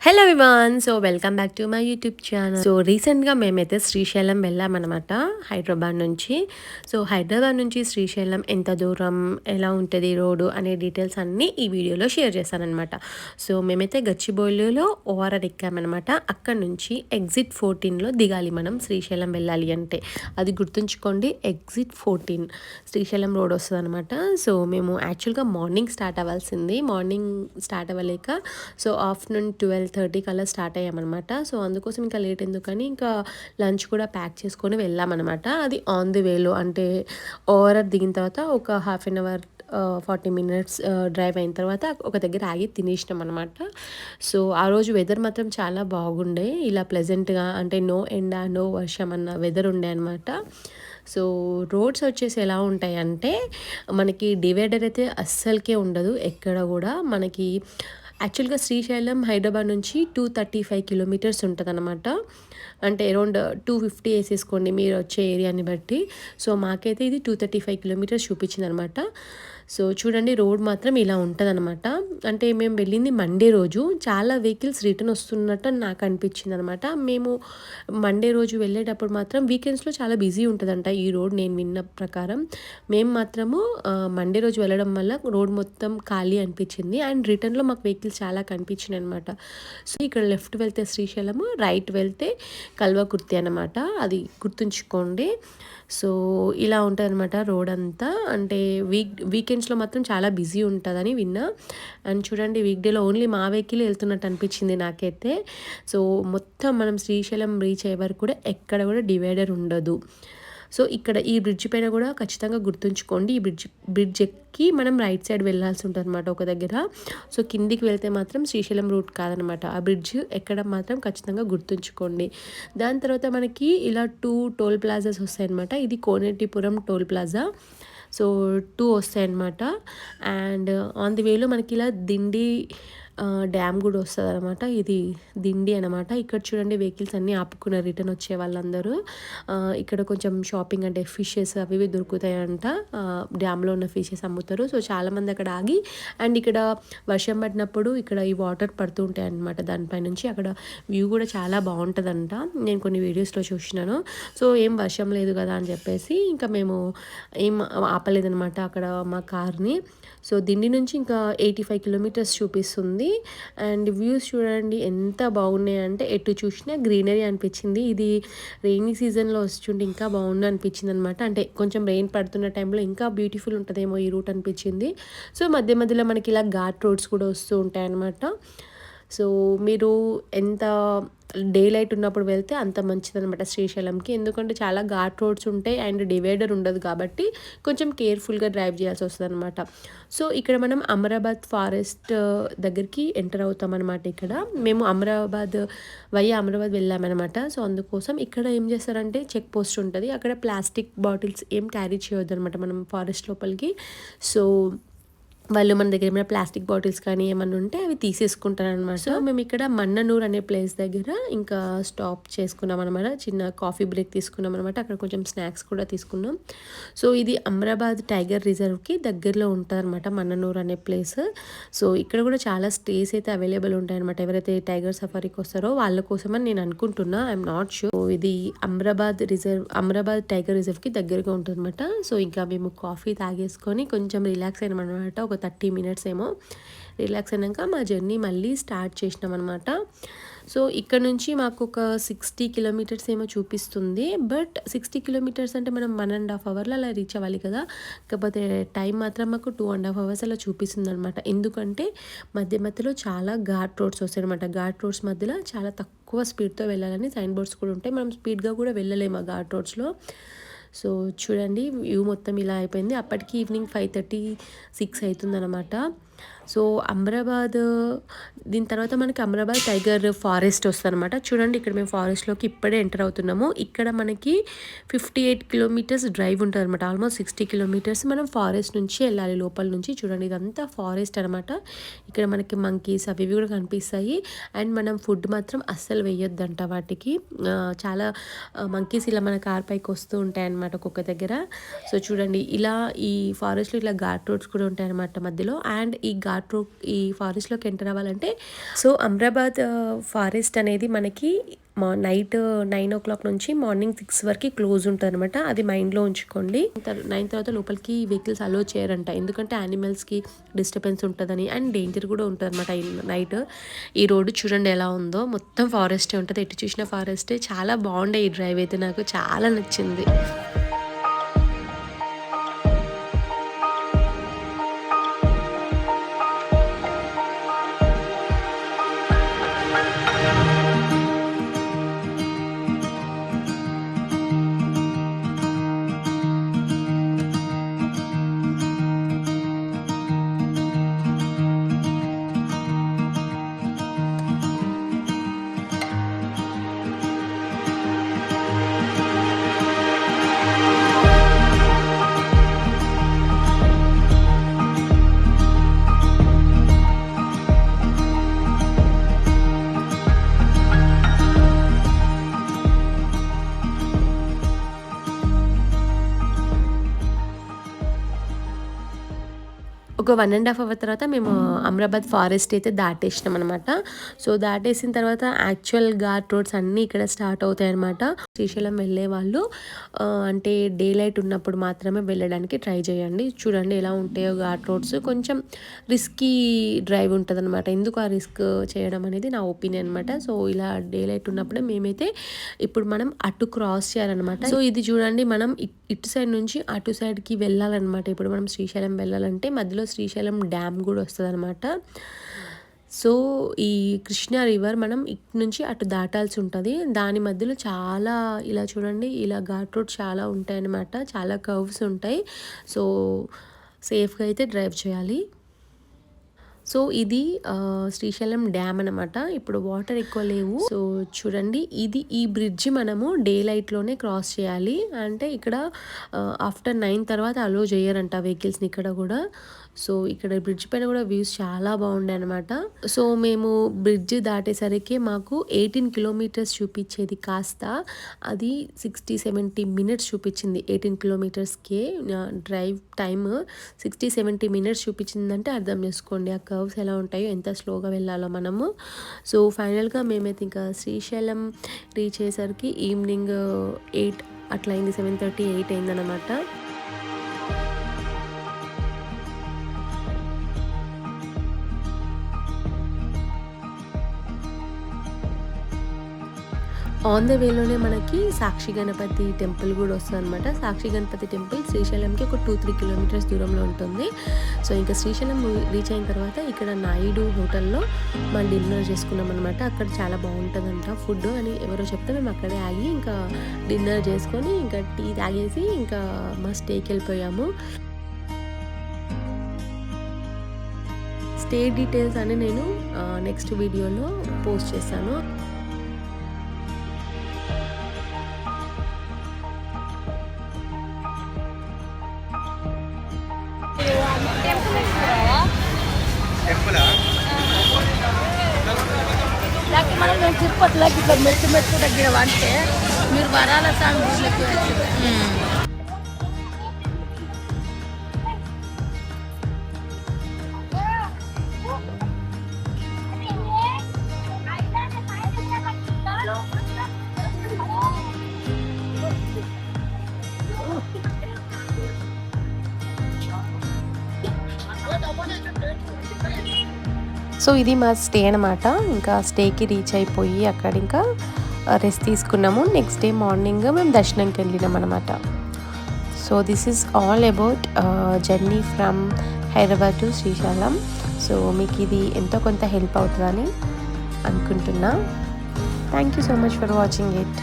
Hello everyone. So welcome back to my YouTube channel. So రీసెంట్గా మేమైతే శ్రీశైలం వెళ్ళామన్నమాట హైదరాబాద్ నుంచి. సో హైదరాబాద్ నుంచి శ్రీశైలం ఎంత దూరం, ఎలా ఉంటుంది రోడ్డు అనే డీటెయిల్స్ అన్నీ ఈ వీడియోలో షేర్ చేశానమాట. సో మేమైతే గచ్చిబౌలిలో ఓఆర్ఆర్ ఎక్కామన్నమాట. అక్కడ నుంచి ఎగ్జిట్ 14లో దిగాలి మనం శ్రీశైలం వెళ్ళాలి అంటే. అది గుర్తుంచుకోండి, ఎగ్జిట్ 14 శ్రీశైలం రోడ్ వస్తుంది అనమాట. సో మేము యాక్చువల్గా మార్నింగ్ స్టార్ట్ అవ్వాల్సింది, మార్నింగ్ స్టార్ట్ అవ్వలేక సో ఆఫ్టర్నూన్ 12:30 కల్లా స్టార్ట్ అయ్యామన్నమాట. సో అందుకోసం ఇంకా లేట్ ఎందుకని ఇంకా లంచ్ కూడా ప్యాక్ చేసుకొని వెళ్ళామన్నమాట. అది ఆన్ ది వేలో, అంటే ఓవర్ దిగిన తర్వాత ఒక half an hour 40 minutes drive అయిన తర్వాత ఒక దగ్గర ఆగి తినేసినాం అనమాట. సో ఆ రోజు వెదర్ మాత్రం చాలా బాగుండే, ఇలా ప్లెజెంట్గా, అంటే నో ఎండ నో వర్షం అన్న వెదర్ ఉండే అనమాట. సో రోడ్స్ వచ్చేసి ఎలా ఉంటాయి అంటే, మనకి డివైడర్ అయితే అస్సలకే ఉండదు ఎక్కడ కూడా. మనకి యాక్చువల్గా శ్రీశైలం హైదరాబాద్ నుంచి 235 కిలోమీటర్స్ ఉంటుంది అనమాట. అంటే అరౌండ్ 250 వేసేసుకోండి మీరు వచ్చే ఏరియాని బట్టి. సో మాకైతే ఇది 235 కిలోమీటర్స్ చూపించింది అనమాట. సో చూడండి, రోడ్ మాత్రం ఇలా ఉంటుందన్నమాట. అంటే మేము వెళ్ళింది మండే రోజు, చాలా వెహికల్స్ రిటర్న్ వస్తున్నట్టు నాకు అనిపించింది అనమాట. మేము మండే రోజు వెళ్ళేటప్పుడు మాత్రం వీకెండ్స్లో చాలా బిజీ ఉంటుందంట ఈ రోడ్, నేను విన్న ప్రకారం. మేము మాత్రము మండే రోజు వెళ్ళడం వల్ల రోడ్ మొత్తం ఖాళీ అనిపించింది, అండ్ రిటర్న్లో మాకు వెహికల్స్ చాలా కనిపించినాయి అనమాట. సో ఇక్కడ లెఫ్ట్ వెళ్తే శ్రీశైలము, రైట్ వెళ్తే కల్వకుర్తి అనమాట, అది గుర్తుంచుకోండి. సో ఇలా ఉంటుంది అనమాట రోడ్ అంతా. అంటే వీకెండ్స్లో మాత్రం చాలా బిజీ ఉంటుందని విన్నా. అండ్ చూడండి, వీక్ డేలో ఓన్లీ మా వెహికల్ వెళ్తున్నట్టు అనిపించింది నాకైతే. సో మొత్తం మనం శ్రీశైలం రీచ్ అయ్యే వరకు కూడా ఎక్కడ కూడా డివైడర్ ఉండదు. సో ఇక్కడ ఈ బ్రిడ్జ్ పైన కూడా ఖచ్చితంగా గుర్తుంచుకోండి, ఈ బ్రిడ్జ్ ఎక్కి మనం రైట్ సైడ్ వెళ్ళాల్సి ఉంటుంది అనమాట ఒక దగ్గర. సో కిందికి వెళ్తే మాత్రం శ్రీశైలం రూట్ కాదనమాట, ఆ బ్రిడ్జ్ ఎక్కడం మాత్రం ఖచ్చితంగా గుర్తుంచుకోండి. దాని తర్వాత మనకి ఇలా 2 టోల్ ప్లాజాస్ వస్తాయన్నమాట. ఇది కోనేటిపురం టోల్ ప్లాజా. సో 2 వస్తాయన్నమాట. అండ్ ఆన్ ది వేలో మనకి ఇలా దిండి డ్యామ్ కూడా వస్తుంది అనమాట. ఇది దిండి అనమాట. ఇక్కడ చూడండి, వెహికల్స్ అన్నీ ఆపుకున్న రిటర్న్ వచ్చే వాళ్ళందరూ. ఇక్కడ కొంచెం షాపింగ్, అంటే ఫిషెస్ అవి ఇవి దొరుకుతాయంట, డ్యామ్లో ఉన్న ఫిషెస్ అమ్ముతారు. సో చాలామంది అక్కడ ఆగి, అండ్ ఇక్కడ వర్షం పడినప్పుడు ఇక్కడ ఈ వాటర్ పడుతూ ఉంటాయి అనమాట. దానిపై నుంచి అక్కడ వ్యూ కూడా చాలా బాగుంటుందంట, నేను కొన్ని వీడియోస్లో చూసినాను. సో ఏం వర్షం లేదు కదా అని చెప్పేసి ఇంకా మేము ఏం ఆపలేదనమాట అక్కడ మా కార్ని. సో దిండి నుంచి ఇంకా 85 కిలోమీటర్స్ చూపిస్తుంది. అండ్ వ్యూస్ చూడండి ఎంత బాగున్నాయంటే, ఎటు చూసినా గ్రీనరీ అనిపించింది. ఇది రెయినీ సీజన్లో వస్తుంటే ఇంకా బాగుండు అనిపించింది అనమాట. అంటే కొంచెం రెయిన్ పడుతున్న టైంలో ఇంకా బ్యూటిఫుల్ ఉంటుందేమో ఈ రూట్ అనిపించింది. సో మధ్య మధ్యలో మనకి ఇలా ఘాట్ రోడ్స్ కూడా వస్తూ ఉంటాయి అన్నమాట. సో మీరు ఎంత డే లైట్ ఉన్నప్పుడు వెళ్తే అంత మంచిదనమాట శ్రీశైలంకి, ఎందుకంటే చాలా ఘాట్ రోడ్స్ ఉంటాయి అండ్ డివైడర్ ఉండదు కాబట్టి కొంచెం కేర్ఫుల్గా డ్రైవ్ చేయాల్సి వస్తుంది అనమాట. సో ఇక్కడ మనం అమరాబాద్ ఫారెస్ట్ దగ్గరికి ఎంటర్ అవుతాం అనమాట. ఇక్కడ మేము అమరాబాద్ వెళ్ళామన్నమాట. సో అందుకోసం ఇక్కడ ఏం చేస్తారంటే చెక్ పోస్ట్ ఉంటుంది, అక్కడ ప్లాస్టిక్ బాటిల్స్ ఏం క్యారీ చేయొద్దు అనమాట మనం ఫారెస్ట్ లోపలికి. సో వాళ్ళు మన దగ్గర ఏమైనా ప్లాస్టిక్ బాటిల్స్ కానీ ఏమన్నా ఉంటే అవి తీసేసుకుంటారనమాట. సో మేము ఇక్కడ మన్ననూర్ అనే ప్లేస్ దగ్గర ఇంకా స్టాప్ చేసుకున్నాం అనమాట, చిన్న కాఫీ బ్రేక్ తీసుకున్నాం అనమాట. అక్కడ కొంచెం స్నాక్స్ కూడా తీసుకున్నాం. సో ఇది అమరాబాద్ టైగర్ రిజర్వ్కి దగ్గరలో ఉంటుంది అనమాట మన్ననూర్ అనే ప్లేస్. సో ఇక్కడ కూడా చాలా స్టేస్ అయితే అవైలబుల్ ఉంటాయన్నమాట. ఎవరైతే టైగర్ సఫారీకి వస్తారో వాళ్ళ కోసమని నేను అనుకుంటున్నా, ఐఎమ్ నాట్ షూర్. ఇది అమరాబాద్ టైగర్ రిజర్వ్కి దగ్గరగా ఉంటుంది అనమాట. సో ఇంకా మేము కాఫీ తాగేసుకొని కొంచెం రిలాక్స్ అయినాం అనమాట. ఒక 30 మినిట్స్ ఏమో రిలాక్స్ అయినాక మా జర్నీ మళ్ళీ స్టార్ట్ చేసినాం అనమాట. సో ఇక్కడ నుంచి మాకు ఒక 60 కిలోమీటర్స్ ఏమో చూపిస్తుంది. బట్ 60 కిలోమీటర్స్ అంటే మనం 1.5 అవర్లో అలా రీచ్ అవ్వాలి కదా. కాకపోతే టైం మాత్రం మాకు 2.5 అవర్స్ అలా చూపిస్తుంది అనమాట. ఎందుకంటే మధ్యలో చాలా ఘాట్ రోడ్స్ వస్తాయి అనమాట. ఘాట్ రోడ్స్ మధ్యలో చాలా తక్కువ స్పీడ్తో వెళ్ళాలని సైన్ బోర్డ్స్ కూడా ఉంటాయి, మనం స్పీడ్గా కూడా వెళ్ళలేము ఆ ఘాట్ రోడ్స్లో. సో చూడండి, వ్యూ మొత్తం ఇలా అయిపోయింది. అప్పటికి ఈవినింగ్ 5:36 అవుతుందన్నమాట. సో దీని తర్వాత మనకి అమరాబాద్ టైగర్ ఫారెస్ట్ వస్తుందన్నమాట. చూడండి, ఇక్కడ మేము ఫారెస్ట్లోకి ఇప్పుడే ఎంటర్ అవుతున్నాము. ఇక్కడ మనకి 58 కిలోమీటర్స్ డ్రైవ్ ఉంటుంది అనమాట. ఆల్మోస్ట్ 60 కిలోమీటర్స్ మనం ఫారెస్ట్ నుంచి వెళ్ళాలి లోపల నుంచి. చూడండి, ఇదంతా ఫారెస్ట్ అనమాట. ఇక్కడ మనకి మంకీస్ అవి ఇవి కూడా కనిపిస్తాయి. అండ్ మనం ఫుడ్ మాత్రం అస్సలు వేయొద్దంట వాటికి. చాలా మంకీస్ ఇలా మన కార్ పైకి వస్తూ ఉంటాయి అనమాట ఒక్కొక్క దగ్గర. సో చూడండి, ఇలా ఈ ఫారెస్ట్లో ఇలా ఘాట్ రోడ్స్ కూడా ఉంటాయి అనమాట మధ్యలో. అండ్ ఈ ఈ ఘాట్ రోడ్ ఈ ఫారెస్ట్లోకి ఎంటర్ అవ్వాలంటే సో అమ్రాబాద్ ఫారెస్ట్ అనేది మనకి నైట్ 9 o'clock నుంచి మార్నింగ్ 6 వరకు క్లోజ్ ఉంటుంది అనమాట. అది మైండ్లో ఉంచుకోండి. 9 తర్వాత లోపలికి వెహికల్స్ అలో చేయరంట, ఎందుకంటే యానిమల్స్కి డిస్టర్బెన్స్ ఉంటుందని అండ్ డేంజర్ కూడా ఉంటుంది అనమాట నైట్. ఈ రోడ్డు చూడండి ఎలా ఉందో, మొత్తం ఫారెస్టే ఉంటుంది, ఎటు చూసిన ఫారెస్టే. చాలా బాగుండే ఈ డ్రైవ్ అయితే, నాకు చాలా నచ్చింది. ఒక 1.5 hour తర్వాత మేము అమ్రాబాద్ ఫారెస్ట్ అయితే దాటేసినాం అనమాట. సో దాటేసిన తర్వాత యాక్చువల్ ఘాట్ రోడ్స్ అన్నీ ఇక్కడ స్టార్ట్ అవుతాయి అనమాట. శ్రీశైలం వెళ్ళే వాళ్ళు అంటే డే లైట్ ఉన్నప్పుడు మాత్రమే వెళ్ళడానికి ట్రై చేయండి. చూడండి ఎలా ఉంటాయో ఘాట్ రోడ్స్. కొంచెం రిస్కీ డ్రైవ్ ఉంటుంది అనమాట. ఎందుకు ఆ రిస్క్ చేయడం అనేది నా ఒపీనియన్ అనమాట. సో ఇలా డే లైట్ ఉన్నప్పుడే మేమైతే ఇప్పుడు మనం అటు క్రాస్ చేయాలన్నమాట. సో ఇది చూడండి, మనం ఇటు సైడ్ నుంచి అటు సైడ్కి వెళ్ళాలన్నమాట. ఇప్పుడు మనం శ్రీశైలం వెళ్ళాలంటే మధ్యలో శ్రీశైలం డ్యామ్ కూడా వస్తుంది అనమాట. సో ఈ కృష్ణా రివర్ మనం ఇటు నుంచి అటు దాటాల్సి ఉంటుంది. దాని మధ్యలో చాలా ఇలా చూడండి, ఇలా ఘాట్ రోడ్ చాలా ఉంటాయి అన్నమాట. చాలా కర్వ్స్ ఉంటాయి. సో సేఫ్గా అయితే డ్రైవ్ చేయాలి. సో ఇది శ్రీశైలం డ్యామ్ అనమాట. ఇప్పుడు వాటర్ ఎక్కువ లేవు. సో చూడండి, ఈ బ్రిడ్జ్ మనము డే లైట్లోనే క్రాస్ చేయాలి. అంటే ఇక్కడ ఆఫ్టర్ 9 తర్వాత అలో చేయరంట వెహికల్స్ని ఇక్కడ కూడా. సో ఇక్కడ బ్రిడ్జ్ పైన కూడా వ్యూస్ చాలా బాగుండే అనమాట. సో మేము బ్రిడ్జ్ దాటేసరికి మాకు 18 kilometers చూపించేది కాస్త అది 60-70 minutes చూపించింది. 18 kilometersకే డ్రైవ్ టైమ్ 60-70 minutes చూపించిందంటే అర్థం చేసుకోండి ఆ కర్వ్స్ ఎలా ఉంటాయో, ఎంత స్లోగా వెళ్ళాలో మనము. సో ఫైనల్గా మేమైతే ఇంకా శ్రీశైలం రీచ్ అయ్యేసరికి ఈవినింగ్ 8 అట్లా అయింది. 7:30, 8 అయిందనమాట. ఆన్ ద వేలోనే మనకి సాక్షి గణపతి టెంపుల్ కూడా వస్తుంది అనమాట. సాక్షి గణపతి టెంపుల్ శ్రీశైలంకి ఒక 2-3 kilometers దూరంలో ఉంటుంది. సో ఇంకా శ్రీశైలం రీచ్ అయిన తర్వాత ఇక్కడ నాయుడు హోటల్లో మనం డిన్నర్ చేసుకున్నాం అనమాట. అక్కడ చాలా బాగుంటుందంట ఫుడ్ అని ఎవరో చెప్తే మేము అక్కడే ఆగి ఇంకా డిన్నర్ చేసుకొని ఇంకా టీ తాగేసి ఇంకా మా స్టేకి వెళ్ళిపోయాము. స్టే డీటెయిల్స్ అని నేను నెక్స్ట్ వీడియోలో పోస్ట్ చేస్తాను. మనం తిరుపతిలోకి ఇట్లా మెట్టు దగ్గర అంటే మీరు వరాల స్వామి ఊళ్ళకి సో ఇది మా స్టే అనమాట. ఇంకా స్టేకి రీచ్ అయిపోయి అక్కడ ఇంకా రెస్ట్ తీసుకున్నాము. నెక్స్ట్ డే మార్నింగ్ మేము దర్శనంకి వెళ్ళినాం అనమాట. So this is all about journey from Hyderabad to Srisailam. So మీకు ఇది ఎంతో కొంత హెల్ప్ అవుతుందని అనుకుంటున్నా. Thank you so much for watching it.